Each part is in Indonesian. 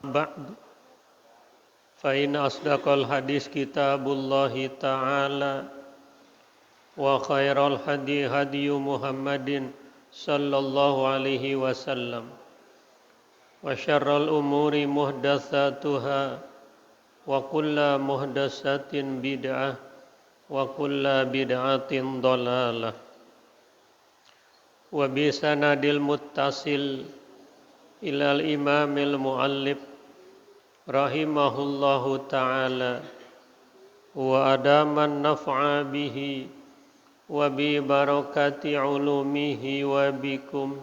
ba'du fa inna asdaqal hadis kitabullahi ta'ala wa khairal hadi hadiyu Muhammadin sallallahu alaihi wasallam wa syarral umuri muhdatsatuha wa kullu muhdatsatin bid'ah wa kullu bid'atin dhalalah wa bi sanadil muttasil ilal imamil muallif rahimahullahu ta'ala wa adaman naf'a bihi wa bi barakati ulumihi wa bikum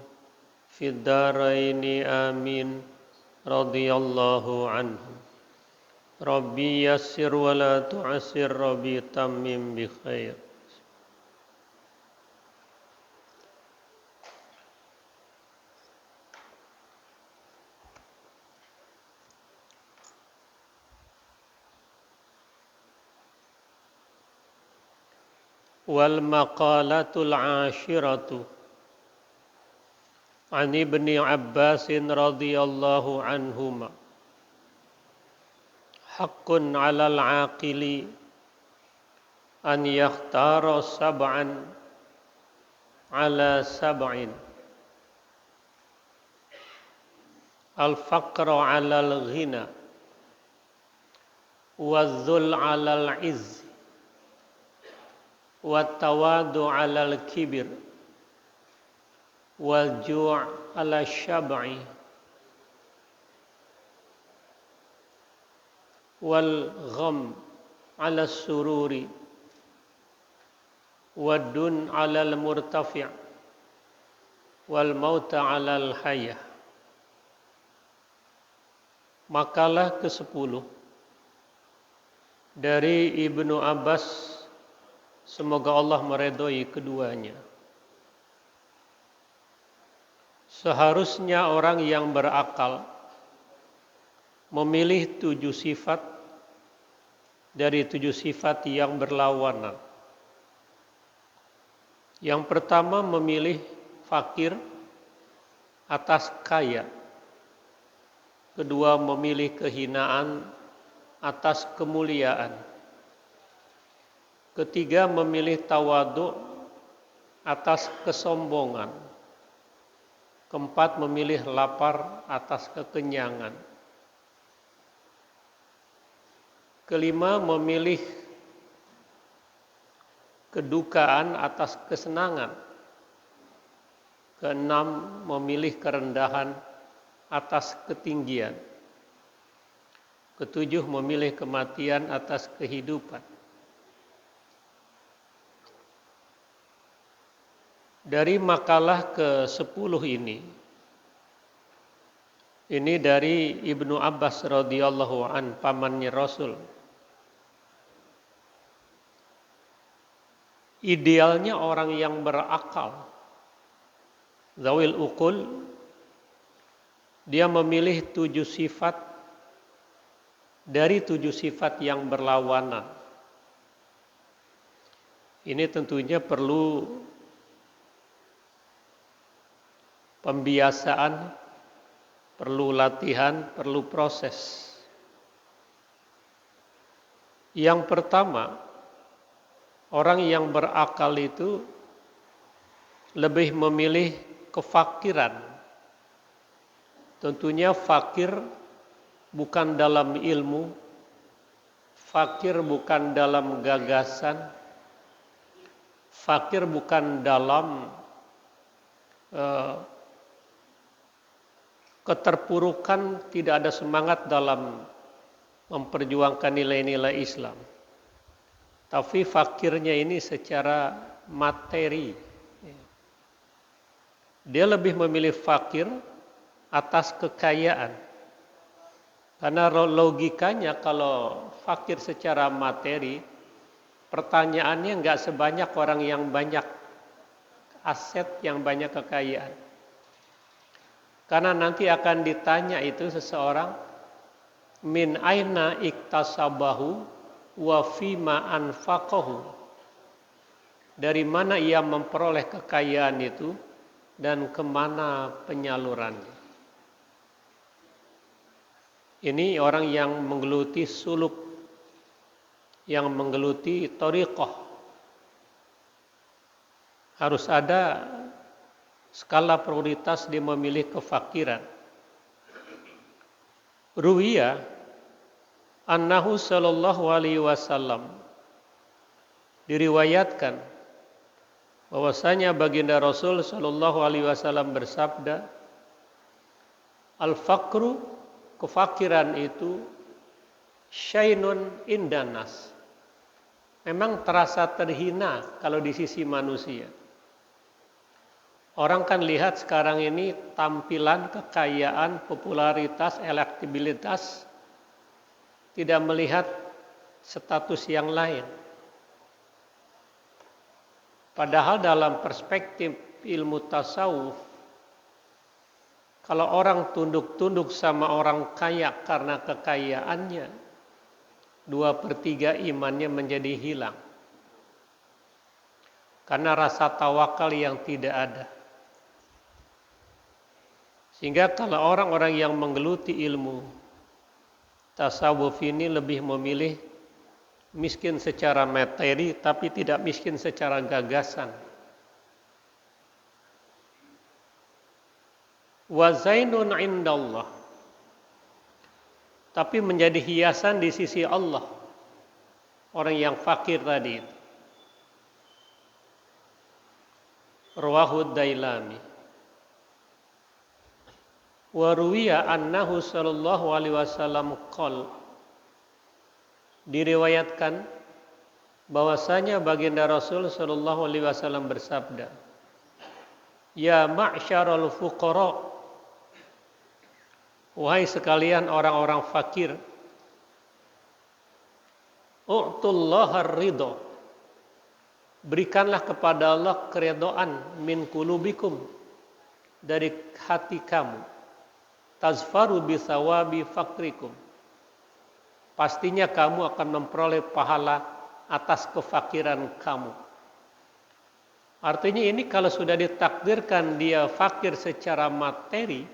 fid daraini amin radhiyallahu anhu. Rabbi yassir wa la tu'assir, Rabbi tammim bi khair. Wal maqalatul ashiratu an ibni Abbasin radhiyallahu anhuma haqqun 'alal 'aqili an yakhtara sab'an 'ala sab'in al-faqru 'alal ghina wadh-dhul 'alal 'izz wat-tawadu 'alal kibir wal ju' 'ala syab'i wal gham 'ala sururi wad-dun 'alal murtafi' wal mauta 'alal hayah. Makalah ke-10 dari Ibnu Abbas, semoga Allah meridhai keduanya. Seharusnya orang yang berakal memilih 7 sifat dari 7 sifat yang berlawanan. Yang pertama, memilih fakir atas kaya. Kedua, memilih kehinaan atas kemuliaan. Ketiga, memilih tawadu atas kesombongan. Keempat, memilih lapar atas kekenyangan. Kelima, memilih kedukaan atas kesenangan. Keenam, memilih kerendahan atas ketinggian. Ketujuh, memilih kematian atas kehidupan. Dari makalah ke-10 ini dari Ibnu Abbas radhiyallahu an, pamannya Rasul. Idealnya orang yang berakal, zawil uqul, dia memilih 7 sifat dari 7 sifat yang berlawanan. Ini tentunya perlu pembiasaan, perlu latihan, perlu proses. Yang pertama, orang yang berakal itu lebih memilih kefakiran. Tentunya fakir bukan dalam ilmu, fakir bukan dalam gagasan, fakir bukan dalam keterpurukan, tidak ada semangat dalam memperjuangkan nilai-nilai Islam. Tapi fakirnya ini secara materi. Dia lebih memilih fakir atas kekayaan. Karena logikanya kalau fakir secara materi, pertanyaannya nggak sebanyak orang yang banyak aset, yang banyak kekayaan. Karena nanti akan ditanya itu seseorang, min aina iktasabahu wa fima anfaqahu. Dari mana ia memperoleh kekayaan itu dan kemana penyalurannya. Ini orang yang menggeluti suluk, yang menggeluti thariqah. Harus ada skala prioritas dia memilih kefakiran. Ruwiya annahu sallallahu alaihi wasallam, diriwayatkan bahwasanya baginda Rasul sallallahu alaihi wasallam bersabda, al-faqru, kefakiran itu syainun indanas, memang terasa terhina kalau di sisi manusia. Orang kan lihat sekarang ini tampilan, kekayaan, popularitas, elektabilitas, tidak melihat status yang lain. Padahal dalam perspektif ilmu tasawuf, kalau orang tunduk-tunduk sama orang kaya karena kekayaannya, 2/3 imannya menjadi hilang. Karena rasa tawakal yang tidak ada. Sehingga kalau orang-orang yang menggeluti ilmu tasawuf ini lebih memilih miskin secara materi tapi tidak miskin secara gagasan. Wa zainun indallah, tapi menjadi hiasan di sisi Allah orang yang fakir tadi itu. Rawahu Dailami. Wa ruwiya annahu sallallahu alaihi wasallam qol, diriwayatkan bahwasanya baginda Rasul sallallahu alaihi wasallam bersabda, ya ma'syarul fuqara, wahai sekalian orang-orang fakir, u'tullahar ridho, berikanlah kepada Allah keridhaan, min qulubikum, dari hati kamu, tazfaru bisawabi fakrikum, pastinya kamu akan memperoleh pahala atas kefakiran kamu. Artinya ini kalau sudah ditakdirkan dia fakir secara materi,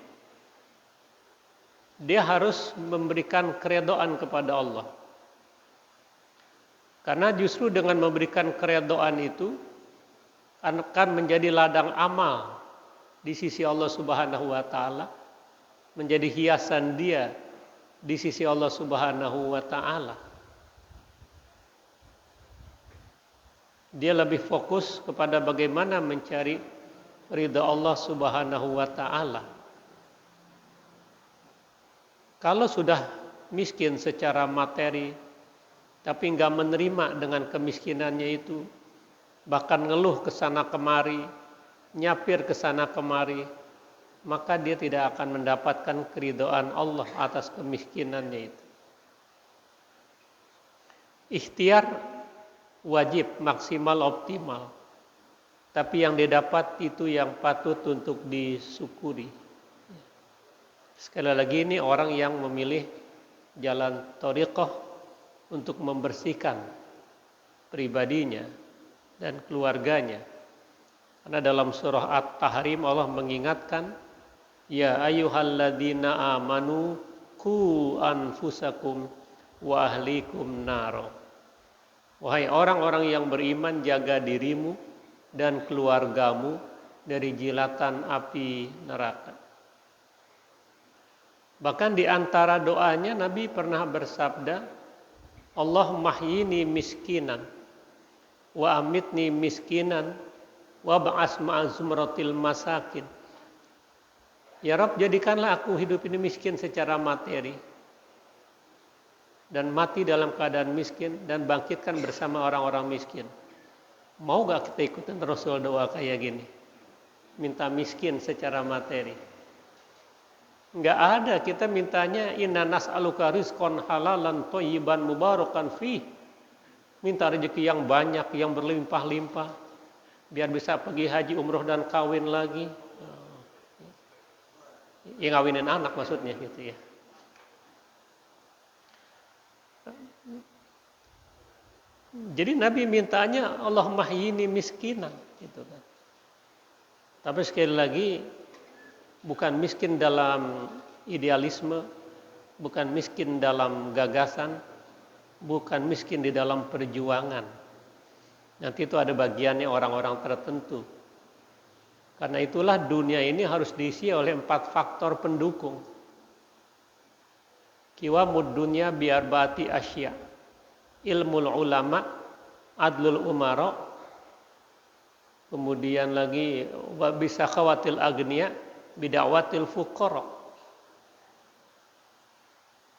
dia harus memberikan keridhaan kepada Allah. Karena justru dengan memberikan keridhaan itu akan menjadi ladang amal di sisi Allah Subhanahu wa taala, menjadi hiasan dia di sisi Allah Subhanahu wa taala. Dia lebih fokus kepada bagaimana mencari ridha Allah Subhanahu wa taala. Kalau sudah miskin secara materi tapi nggak menerima dengan kemiskinannya itu, bahkan ngeluh ke sana kemari, nyapir ke sana kemari, maka dia tidak akan mendapatkan keridhaan Allah atas kemiskinannya itu. Ikhtiar wajib, maksimal, optimal, tapi yang didapat itu yang patut untuk disyukuri. Sekali lagi ini orang yang memilih jalan thariqah untuk membersihkan pribadinya dan keluarganya. Karena dalam surah At-Tahrim Allah mengingatkan, ya ayyuhalladzina amanu qu anfusakum wa ahlikum naro. Wahai orang-orang yang beriman, jaga dirimu dan keluargamu dari jilatan api neraka. Bahkan di antara doanya Nabi pernah bersabda, Allahumma hyini miskinan wa amitni miskinan wa ba'as ma'azumratil masakin. Ya Rabb, jadikanlah aku hidup ini miskin secara materi dan mati dalam keadaan miskin, dan bangkitkan bersama orang-orang miskin. Mau gak kita ikutin Rasul doa kayak gini? Minta miskin secara materi. Enggak ada, kita mintanya inna nas'aluka rizqan halalan thayyiban mubarakan fih. Minta rezeki yang banyak, yang berlimpah-limpah, biar bisa pergi haji, umroh, dan kawin lagi. Ya ngawinin anak maksudnya gitu ya. Jadi Nabi mintanya Allahumma hyini miskinan gitu kan. Tapi sekali lagi bukan miskin dalam idealisme, bukan miskin dalam gagasan, bukan miskin di dalam perjuangan. Nanti itu ada bagiannya orang-orang tertentu. Karena itulah dunia ini harus diisi oleh 4 faktor pendukung. Qiwamud dunya biarba'ati asya. Ilmul ulama, adlul umara, kemudian lagi wa bisakhawatil agniya, bida'watil fuqara.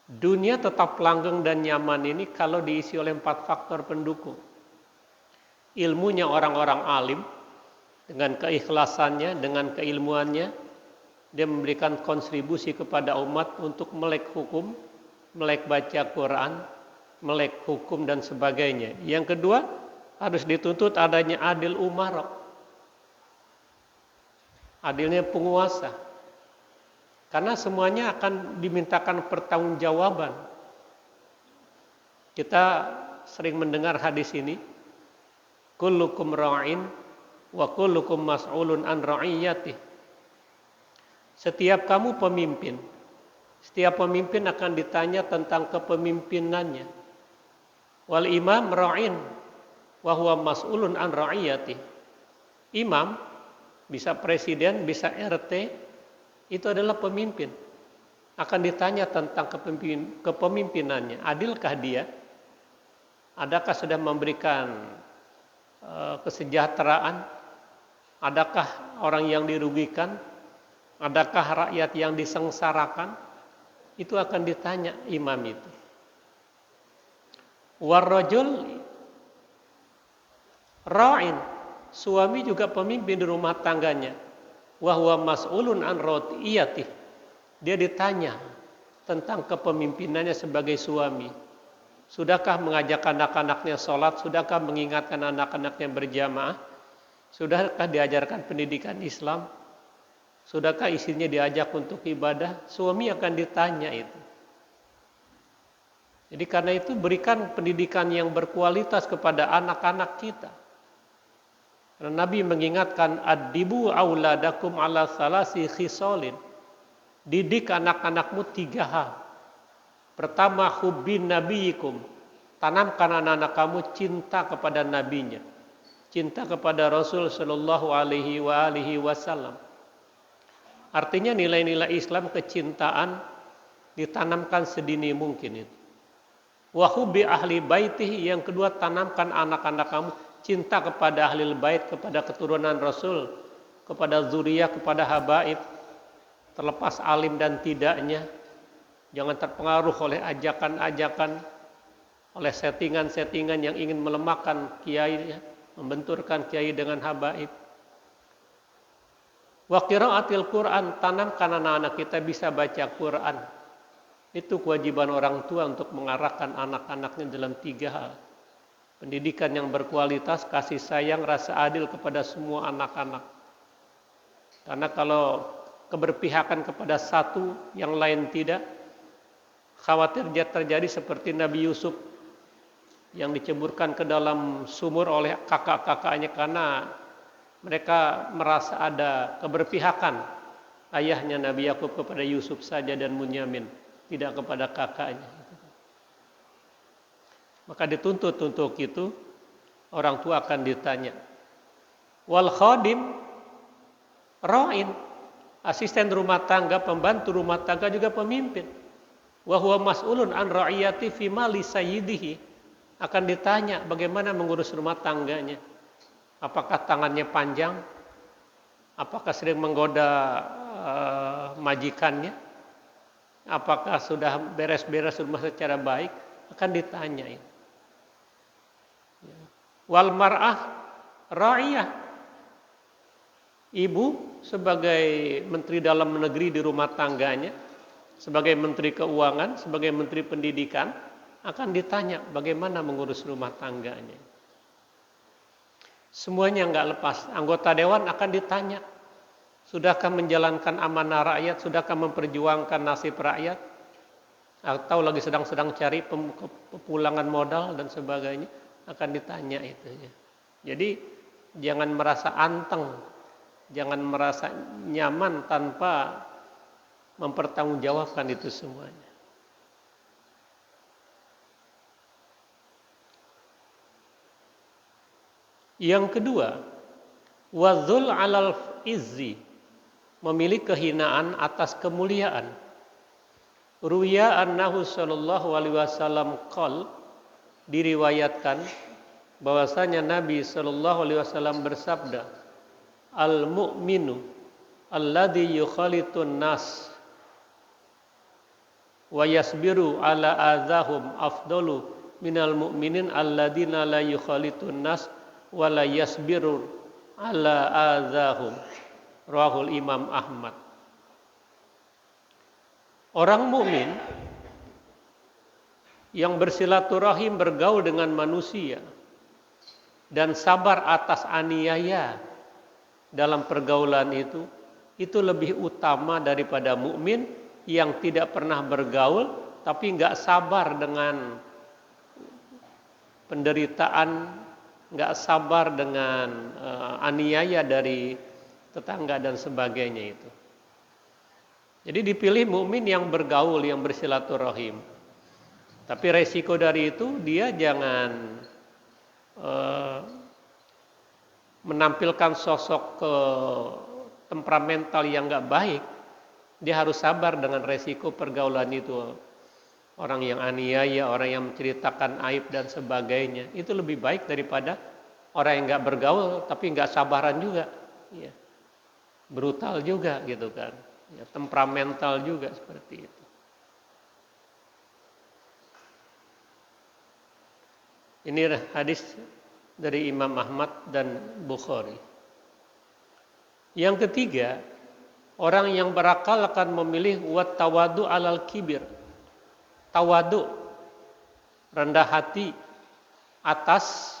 Dunia tetap langgeng dan nyaman ini kalau diisi oleh 4 faktor pendukung. Ilmunya orang-orang alim, dengan keikhlasannya, dengan keilmuannya, dia memberikan kontribusi kepada umat untuk melek hukum, melek baca Quran, melek hukum dan sebagainya. Yang kedua, harus dituntut adanya adil umara. Adilnya penguasa. Karena semuanya akan dimintakan pertanggungjawaban. Kita sering mendengar hadis ini, kullukum ra'in wa kullukum mas'ulun an ra'iyatih. Setiap kamu pemimpin. Setiap pemimpin akan ditanya tentang kepemimpinannya. Wal imam ra'in wa huwa mas'ulun an ra'iyatih. Imam bisa presiden, bisa RT, itu adalah pemimpin. Akan ditanya tentang kepemimpinannya. Adilkah dia? Adakah sudah memberikan kesejahteraan? Adakah orang yang dirugikan? Adakah rakyat yang disengsarakan? Itu akan ditanya imam itu. Warrajul ra'in, suami juga pemimpin di rumah tangganya. Wa huwa mas'ulun an ra'iyatih. Dia ditanya tentang kepemimpinannya sebagai suami. Sudahkah mengajak anak-anaknya sholat? Sudahkah mengingatkan anak-anaknya berjamaah? Sudahkah diajarkan pendidikan Islam? Sudahkah isinya diajak untuk ibadah? Suami akan ditanya itu. Jadi karena itu berikan pendidikan yang berkualitas kepada anak-anak kita. Karena Nabi mengingatkan ad-dibu auladakum ala salasi khisalin. Didik anak-anakmu 3 hal. Pertama, hubbin nabiyikum. Tanamkan anak-anak kamu cinta kepada nabinya. Cinta kepada Rasul sallallahu alaihi wasallam. Artinya nilai-nilai Islam, kecintaan ditanamkan sedini mungkin itu. Wa hubbi ahli baitihi, yang kedua tanamkan anak-anak kamu cinta kepada ahli bait, kepada keturunan Rasul, kepada zuriyah, kepada habaib, terlepas alim dan tidaknya. Jangan terpengaruh oleh ajakan-ajakan, oleh settingan-settingan yang ingin melemahkan kiai, membenturkan kiai dengan habaib. Wa qiraatil Quran, tanamkan anak-anak kita bisa baca Quran. Itu kewajiban orang tua untuk mengarahkan anak-anaknya dalam 3 hal. Pendidikan yang berkualitas, kasih sayang, rasa adil kepada semua anak-anak. Karena kalau keberpihakan kepada satu, yang lain tidak, khawatir terjadi seperti Nabi Yusuf yang diceburkan ke dalam sumur oleh kakak-kakaknya karena mereka merasa ada keberpihakan ayahnya Nabi Yakub kepada Yusuf saja dan Bunyamin, tidak kepada kakaknya. Maka dituntut untuk itu, orang tua akan ditanya. Wal khadim ra'in, asisten rumah tangga, pembantu rumah tangga juga pemimpin. Wa huwa mas'ulun an ra'iyati fi mali sayyidihi, akan ditanya bagaimana mengurus rumah tangganya. Apakah tangannya panjang? Apakah sering menggoda majikannya? Apakah sudah beres-beres rumah secara baik? Akan ditanya ini. Wal mar'ah ra'iyah, ibu sebagai menteri dalam negeri di rumah tangganya, sebagai menteri keuangan, sebagai menteri pendidikan, akan ditanya bagaimana mengurus rumah tangganya. Semuanya enggak lepas. Anggota dewan akan ditanya, sudahkah menjalankan amanah rakyat, sudahkah memperjuangkan nasib rakyat, atau lagi sedang cari pemulangan modal dan sebagainya, akan ditanya itu. Jadi jangan merasa anteng, jangan merasa nyaman tanpa mempertanggungjawabkan itu semuanya. Yang kedua, wadzul alal izzi, memilih kehinaan atas kemuliaan. Ruya annahu sallallahu alaihi wasallam qol, diriwayatkan bahwasanya Nabi sallallahu alaihi wasallam bersabda, al mu'minu alladzi yukhalitun nas wa yasbiru ala adzahum afdalu minal mu'minin alladzina la yukhalitun nas wa la yasbiru ala adzahum. Rawahul Imam Ahmad. Orang mukmin yang bersilaturahim, bergaul dengan manusia dan sabar atas aniaya dalam pergaulan itu lebih utama daripada mukmin yang tidak pernah bergaul tapi nggak sabar dengan penderitaan, nggak sabar dengan aniaya dari tetangga dan sebagainya itu. Jadi dipilih mukmin yang bergaul, yang bersilaturahim. Tapi resiko dari itu dia jangan menampilkan sosok temperamental yang nggak baik. Dia harus sabar dengan resiko pergaulan itu. Orang yang aniaya, orang yang menceritakan aib dan sebagainya, itu lebih baik daripada orang yang nggak bergaul tapi nggak sabaran juga, ya. Brutal juga gitu kan, ya, temperamental juga seperti itu. Ini hadis dari Imam Ahmad dan Bukhari. Yang ketiga, orang yang berakal akan memilih wat tawadu alal kibir. Tawadu, rendah hati atas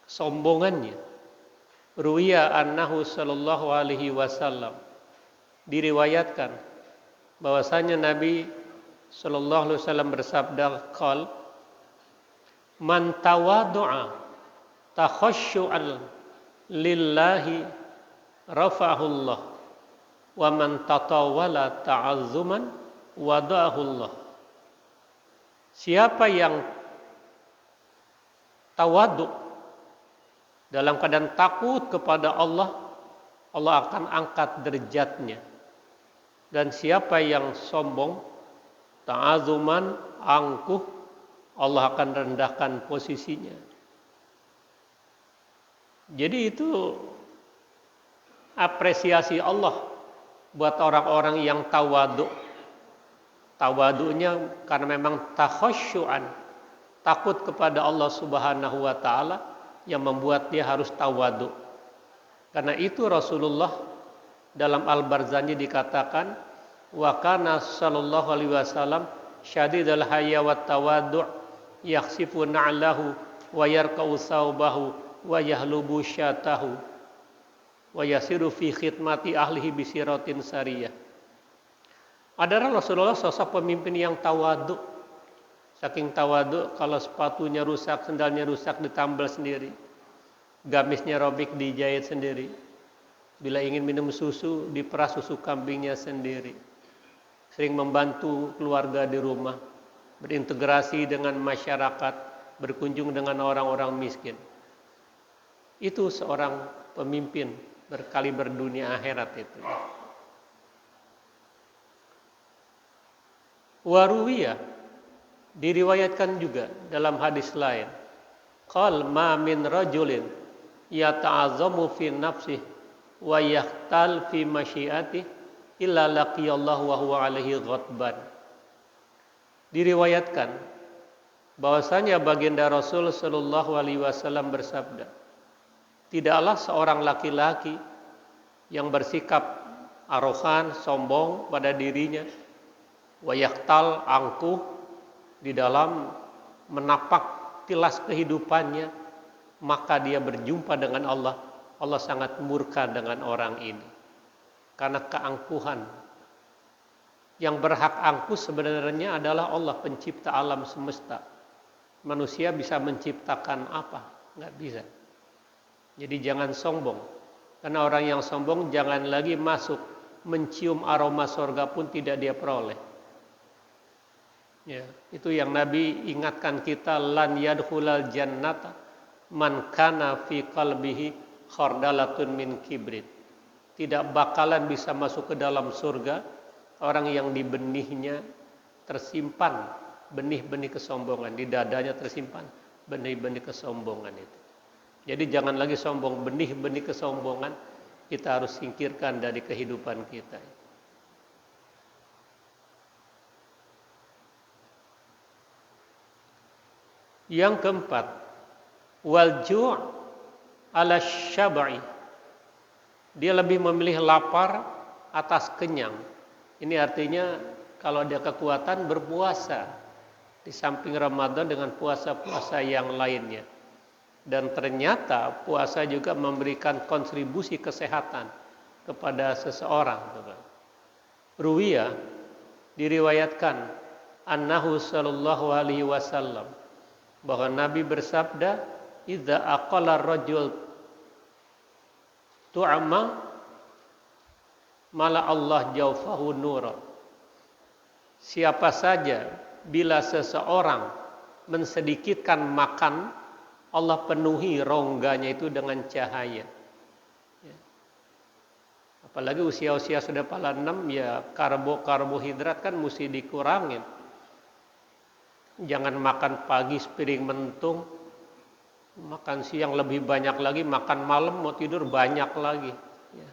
kesombongannya. Ruwiya annahu sallallahu alaihi wasallam, diriwayatkan bahwasanya Nabi sallallahu alaihi wasallam bersabda, qal man tawadu'a takhasyu'an lillahi rafa'ahullah wa man tatawala ta'azzuman wada'ahullah. Siapa yang tawadu dalam keadaan takut kepada Allah, Allah akan angkat derajatnya. Dan siapa yang sombong, ta'azuman, angkuh, Allah akan rendahkan posisinya. Jadi itu apresiasi Allah buat orang-orang yang tawadu. Tawadunya karena memang takhasyu'an, takut kepada Allah Subhanahu wa taala yang membuat dia harus tawadu. Karena itu Rasulullah dalam Al-Barzanji dikatakan, wa kana sallallahu alaihi wasallam syadidul hayya wat tawaddu' yakhsifu na'lahu wa yarqa'u thawbahu wa yahlubu syatahu wa yasiru fi khidmati ahlihi bisiratin sariyah. Adalah Rasulullah sosok pemimpin yang tawadu. Saking tawadu, kalau sepatunya rusak, sendalnya rusak, ditambal sendiri. Gamisnya robek, dijahit sendiri. Bila ingin minum susu, diperas susu kambingnya sendiri. Sering membantu keluarga di rumah, berintegrasi dengan masyarakat, berkunjung dengan orang-orang miskin. Itu seorang pemimpin berkaliber dunia akhirat itu. Waruwiyah, diriwayatkan juga dalam hadis lain, qal ma min rajulin yata'azzamu fi nafsihi wa yahtal fi masyiatih illa laqiyallahu wa huwa alaihi ghadban. Diriwayatkan bahwasanya baginda Rasul sallallahu alaihi wasallam bersabda, tidaklah seorang laki-laki yang bersikap arogan, sombong pada dirinya, wa yahtal, angkuh di dalam menapak tilas kehidupannya, maka dia berjumpa dengan Allah. Allah sangat murka dengan orang ini karena keangkuhan. Yang berhak angkuh sebenarnya adalah Allah, pencipta alam semesta. Manusia bisa menciptakan apa? Nggak bisa. Jadi jangan sombong, karena orang yang sombong jangan lagi masuk, mencium aroma surga pun tidak dia peroleh. Ya, itu yang Nabi ingatkan kita, lan yadkhulal jannata man kana fi qalbihi khardalatun min kibrit. Tidak bakalan bisa masuk ke dalam surga orang yang di benihnya tersimpan benih-benih kesombongan, di dadanya tersimpan benih-benih kesombongan itu. Jadi jangan lagi sombong, benih-benih kesombongan kita harus singkirkan dari kehidupan kita. Yang keempat, wal ju' ala syab'i. Dia lebih memilih lapar atas kenyang. Ini artinya kalau dia kekuatan berpuasa di samping Ramadan dengan puasa-puasa yang lainnya. Dan ternyata puasa juga memberikan kontribusi kesehatan kepada seseorang. Ruwiya, diriwayatkan annahu sallallahu alaihi wasallam, bahwa Nabi bersabda, idza aqala rajul tu'ama mala Allah jawfahu nura. Siapa saja bila seseorang mensedikitkan makan, Allah penuhi rongganya itu dengan cahaya. Ya. Apalagi usia-usia sudah pala 6, ya karbohidrat kan mesti dikurangin. Jangan makan pagi sepiring mentung, makan siang lebih banyak lagi, makan malam mau tidur banyak lagi. Ya.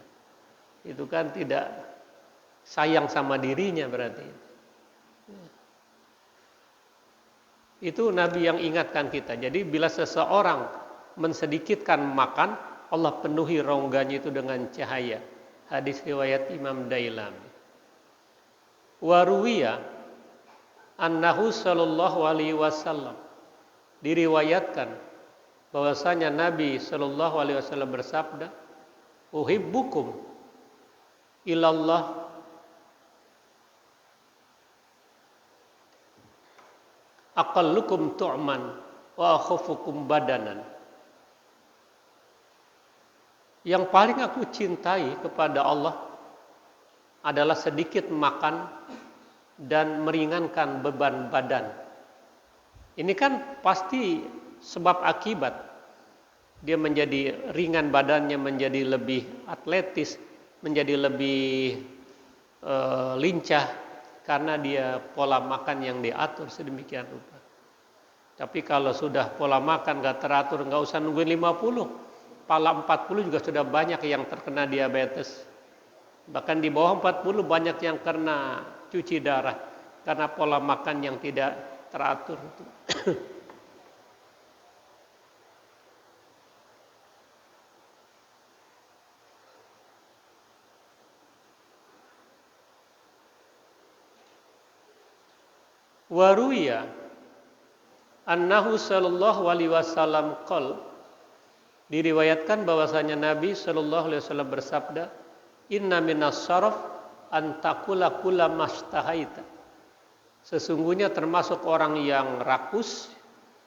Itu kan tidak sayang sama dirinya berarti. Itu Nabi yang ingatkan kita. Jadi bila seseorang mensedikitkan makan, Allah penuhi rongganya itu dengan cahaya. Hadis riwayat Imam Dailami. Wa ruwiya annahu sallallahu alaihi wasallam, diriwayatkan bahwasanya Nabi sallallahu alaihi wasallam bersabda, uhibbukum ilallah aqallukum tu'man wa akhafukum badanan. Yang paling aku cintai kepada Allah adalah sedikit makan dan meringankan beban badan. Ini kan pasti sebab akibat. Dia menjadi ringan badannya, menjadi lebih atletis, menjadi lebih lincah, karena dia pola makan yang diatur sedemikian rupa. Tapi kalau sudah pola makan gak teratur, gak usah nungguin 50, pala 40 juga sudah banyak yang terkena diabetes. Bahkan di bawah 40 banyak yang kena cuci darah karena pola makan yang tidak teratur. Waruya annahu sallallahu alaihi wasallam qol, diriwayatkan bahwasanya Nabi sallallahu alaihi wasallam bersabda, inna minas saraf an taqula kulla mastahaita. Sesungguhnya termasuk orang yang rakus,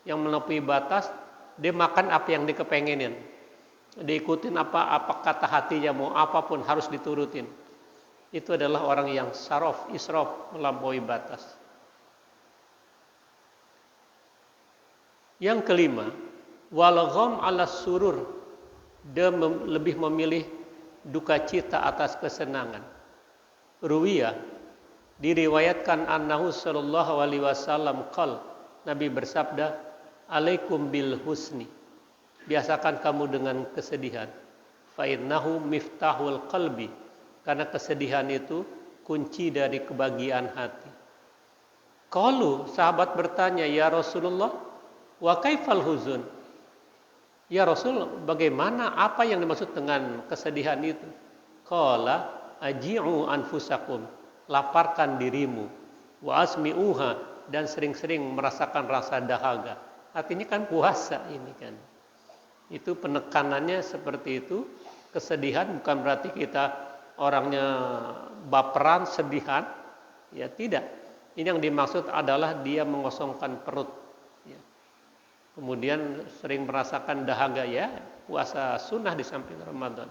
yang melebihi batas, dia makan apa yang dikepengenin, diikutin apa kata hatinya, mau apapun harus diturutin. Itu adalah orang yang saraf, israf, melampaui batas. Yang kelima, wal gham ala surur, dia lebih memilih duka cita atas kesenangan. Ruwiya, diriwayatkan annahu sallallahu alaihi wasallam qal, Nabi bersabda, alaikum bil husni, biasakan kamu dengan kesedihan, fa innahu miftahul qalbi, karena kesedihan itu kunci dari kebahagiaan hati. Qalu, sahabat bertanya, ya Rasulullah, wa kaifal huzun? Ya Rasul, bagaimana, apa yang dimaksud dengan kesedihan itu? Qala aji'u anfusakum, laparkan dirimu, wa asmi'uha, dan sering-sering merasakan rasa dahaga. Artinya kan puasa ini kan. Itu penekanannya seperti itu. Kesedihan bukan berarti kita orangnya baperan, sedihan. Ya tidak. Ini yang dimaksud adalah dia mengosongkan perut. Kemudian sering merasakan dahaga, ya puasa sunnah di samping Ramadan.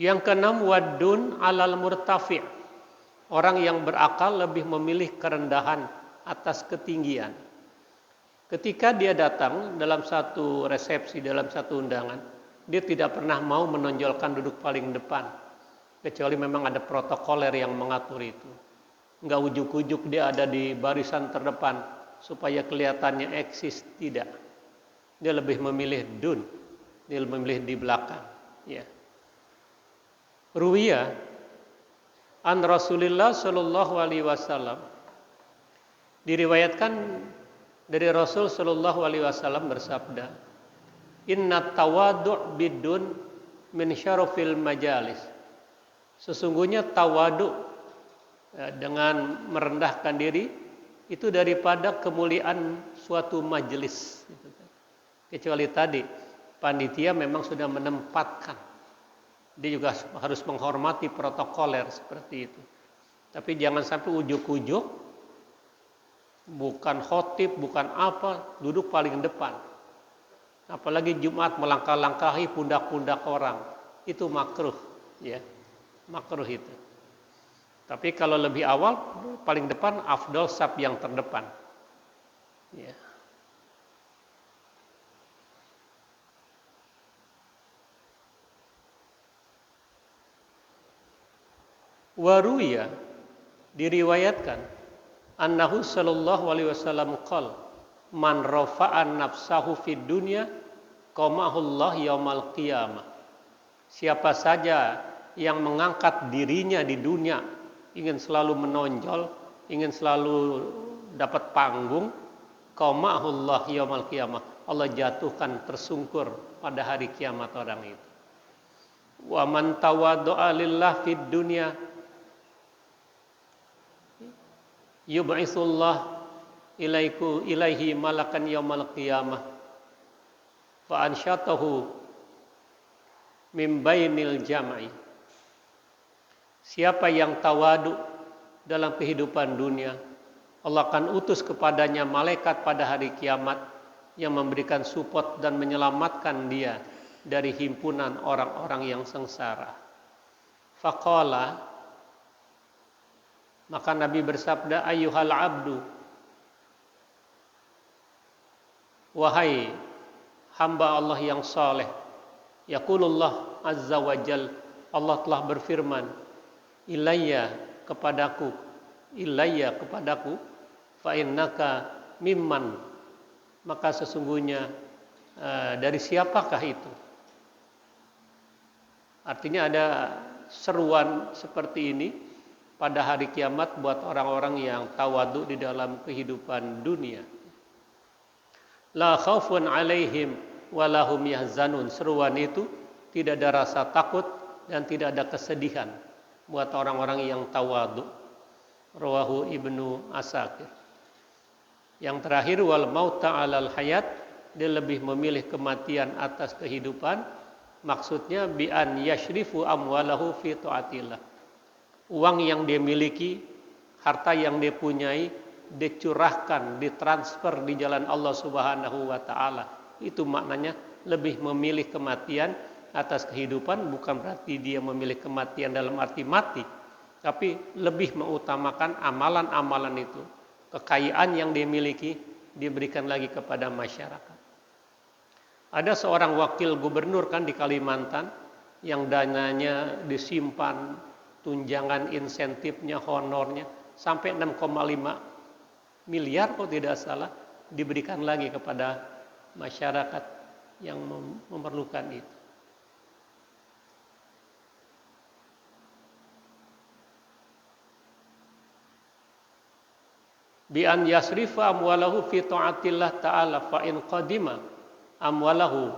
Yang keenam, wadun alal murtafi', orang yang berakal lebih memilih kerendahan atas ketinggian. Ketika dia datang dalam satu resepsi, dalam satu undangan, dia tidak pernah mau menonjolkan duduk paling depan. Kecuali memang ada protokoler yang mengatur itu. Enggak ujuk-ujuk dia ada di barisan terdepan supaya kelihatannya eksis, tidak. Dia lebih memilih dun, dia memilih di belakang. Ya. Ruwiya an Rasulillah Shallallahu Alaihi Wasallam, diriwayatkan dari Rasul Shallallahu Alaihi Wasallam bersabda, Inna tawadu' bidun min syarafil majalis. Sesungguhnya tawadu, dengan merendahkan diri itu daripada kemuliaan suatu majelis. Kecuali tadi panitia memang sudah menempatkan, dia juga harus menghormati protokoler seperti itu. Tapi jangan sampai ujuk-ujuk, bukan khotib, bukan apa, duduk paling depan. Apalagi Jumat melangkah-langkahi pundak-pundak orang, itu makruh, ya, makruh itu. Tapi kalau lebih awal, paling depan, afdal saf yang terdepan. Ya. Waruya, diriwayatkan, annahu sallallahu alaihi wasallam qol, man rafa'an nafsahu fid dunya qamahullah yaumal qiyamah. Siapa saja yang mengangkat dirinya di dunia, ingin selalu menonjol, ingin selalu dapat panggung, qamahullah yaumal qiyamah, Allah jatuhkan tersungkur pada hari kiamat orang itu. Wa man tawaddu'a lillah fid dunya yub'isullah ilaihi malakan yaumal qiyamah fa ansyatahu min bainil jam'i. Siapa yang tawadu dalam kehidupan dunia, Allah akan utus kepadanya malaikat pada hari kiamat yang memberikan support dan menyelamatkan dia dari himpunan orang-orang yang sengsara. Faqala, maka Nabi bersabda, ayyuhal abdu, wahai hamba Allah yang saleh, yaqulullah azza wa jal, Allah telah berfirman, ilayya kepadaku, fa innaka mimman, maka sesungguhnya dari siapakah itu? Artinya ada seruan seperti ini pada hari kiamat buat orang-orang yang tawadu di dalam kehidupan dunia. La khaufun alaihim walahum yahzanun. Seruan itu tidak ada rasa takut dan tidak ada kesedihan buat orang-orang yang tawadu. Rawahu Ibnu Asakir. Yang terakhir, wal mauta 'alal hayat, dia lebih memilih kematian atas kehidupan. Maksudnya bi an yashrifu amwalahu fi taatillah. Uang yang dia miliki, harta yang dia punyai, dicurahkan, ditransfer di jalan Allah Subhanahu wa taala. Itu maknanya lebih memilih kematian atas kehidupan, bukan berarti dia memilih kematian dalam arti mati, tapi lebih mengutamakan amalan-amalan itu. Kekayaan yang dia miliki diberikan lagi kepada masyarakat. Ada seorang wakil gubernur kan di Kalimantan yang dananya disimpan, tunjangan insentifnya, honornya sampai 6,5 miliar kalau tidak salah, diberikan lagi kepada masyarakat yang memerlukan itu. Bi an yasrifa amwalahu fi ta'atillah ta'ala fa in qadima amwalahu,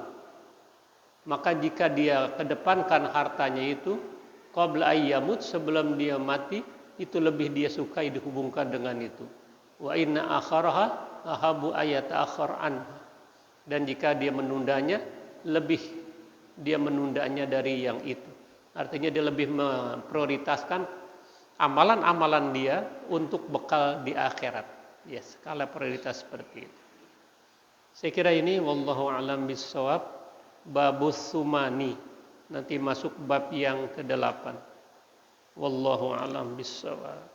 maka jika dia kedepankan hartanya itu qabla ayyamut, sebelum dia mati, itu lebih dia sukai dihubungkan dengan itu. Wa inna akharaha ahabu ayata'akhar anha, dan jika dia menundanya, lebih dia menundanya dari yang itu. Artinya dia lebih memprioritaskan amalan-amalan dia untuk bekal di akhirat. Ya, skala prioritas seperti itu. Saya kira ini wallahu a'lam bissawab. Babus sumani, nanti masuk bab yang ke-8. Wallahu a'lam bissawab.